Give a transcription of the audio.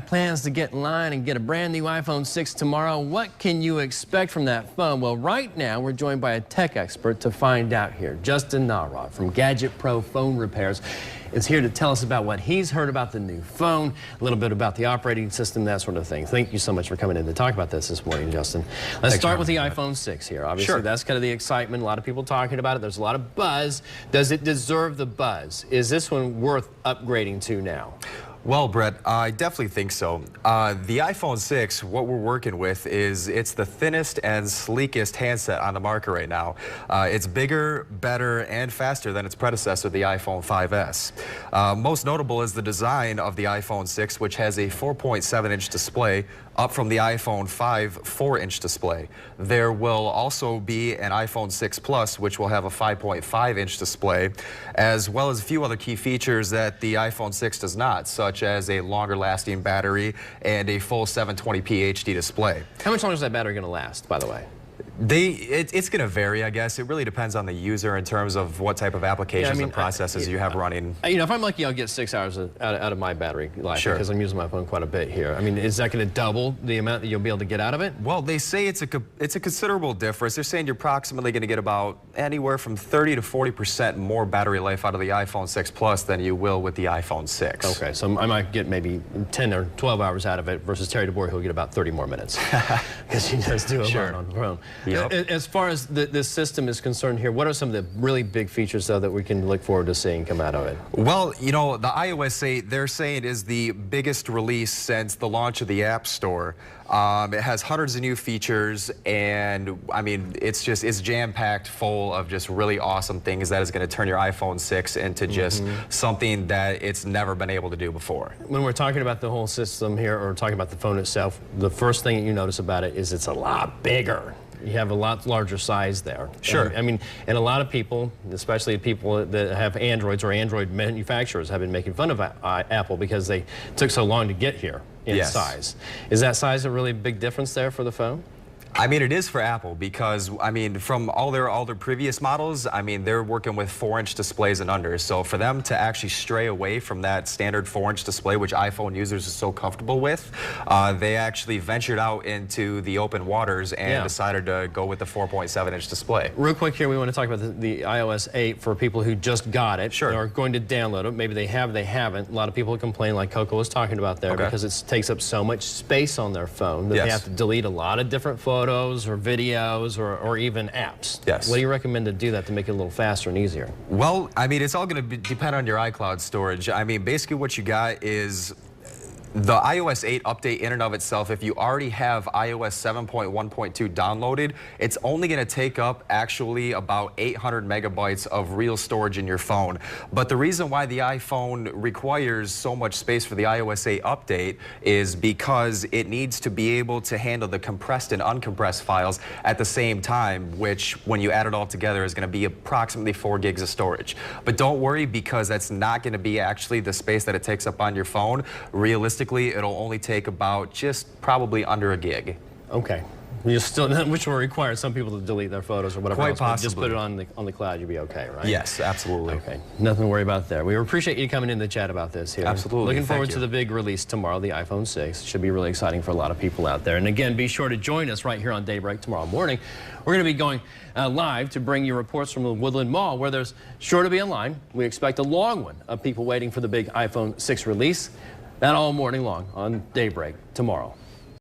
Plans to get in line and get a brand new iPhone 6 tomorrow. What can you expect from that phone? Well, right now we're joined by a tech expert to find out here. Justin Narod from Gadget Pro Phone Repairs is here to tell us about what he's heard about the new phone, a little bit about the operating system, that sort of thing. Thank you so much for coming in to talk about this morning, Justin. Let's start with the iPhone 6 here. Obviously, that's kind of the excitement. A lot of people talking about it. There's a lot of buzz. Does it deserve the buzz? Is this one worth upgrading to now? Well, Brett, I definitely think so. The iPhone 6, what we're working with is it's the thinnest and sleekest handset on the market right now. It's bigger, better, and faster than its predecessor, the iPhone 5S. Most notable is the design of the iPhone 6, which has a 4.7-inch display, up from the iPhone 5 4-inch display. There will also be an iPhone 6 Plus, which will have a 5.5-inch display, as well as a few other key features that the iPhone 6 does not, such as a longer lasting battery and a full 720p HD display. How much longer is that battery going to last, by the way? It's going to vary, I guess. It really depends on the user in terms of what type of applications and processes you have running. You know, if I'm lucky, I'll get 6 hours out of my battery life because I'm using my phone quite a bit here. I mean, is that going to double the amount that you'll be able to get out of it? Well, they say it's a considerable difference. They're saying you're approximately going to get about anywhere from 30 to 40% more battery life out of the iPhone 6 Plus than you will with the iPhone 6. Okay, so I might get maybe 10 or 12 hours out of it versus Terry DeBoer, who'll get about 30 more minutes because he does do a lot on the phone. Yep. As far as this system is concerned here, what are some of the really big features, though, that we can look forward to seeing come out of it? Well, you know, the iOS 8, they're saying is the biggest release since the launch of the App Store. It has hundreds of new features, and I mean, it's jam-packed full of just really awesome things that is going to turn your iPhone 6 into just something that it's never been able to do before. When we're talking about the whole system here, or talking about the phone itself, the first thing that you notice about it is it's a lot bigger. You have a lot larger size there. Sure. I mean, and a lot of people, especially people that have Androids or Android manufacturers, have been making fun of Apple because they took so long to get here in size. Is that size a really big difference there for the phone? I mean, it is for Apple because, I mean, from all their previous models, I mean, they're working with 4-inch displays and under. So for them to actually stray away from that standard 4-inch display, which iPhone users are so comfortable with, they actually ventured out into the open waters and decided to go with the 4.7-inch display. Real quick here, we want to talk about the iOS 8 for people who just got it. Sure. Or are going to download it. Maybe they have, they haven't. A lot of people complain, like Coco was talking about there, because it takes up so much space on their phone that they have to delete a lot of different photos or videos or even apps. Yes. What do you recommend to do that to make it a little faster and easier? Well, I mean, it's all going to depend on your iCloud storage. I mean, basically what you got is the iOS 8 update in and of itself. If you already have iOS 7.1.2 downloaded, it's only going to take up actually about 800 megabytes of real storage in your phone. But the reason why the iPhone requires so much space for the iOS 8 update is because it needs to be able to handle the compressed and uncompressed files at the same time, which when you add it all together is going to be approximately 4 gigs of storage. But don't worry, because that's not going to be actually the space that it takes up on your phone. Realistically, it'll only take about just probably under a gig. Okay. You still, which will require some people to delete their photos or whatever. Quite else, possibly. Just put it on the cloud, you'll be okay, right? Yes, absolutely. Okay, nothing to worry about there. We appreciate you coming in to chat about this here. Absolutely. Looking forward to the big release tomorrow, the iPhone 6. Should be really exciting for a lot of people out there. And again, be sure to join us right here on Daybreak tomorrow morning. We're going to be going live to bring you reports from the Woodland Mall, where there's sure to be a line. We expect a long one of people waiting for the big iPhone 6 release. That all morning long on Daybreak tomorrow.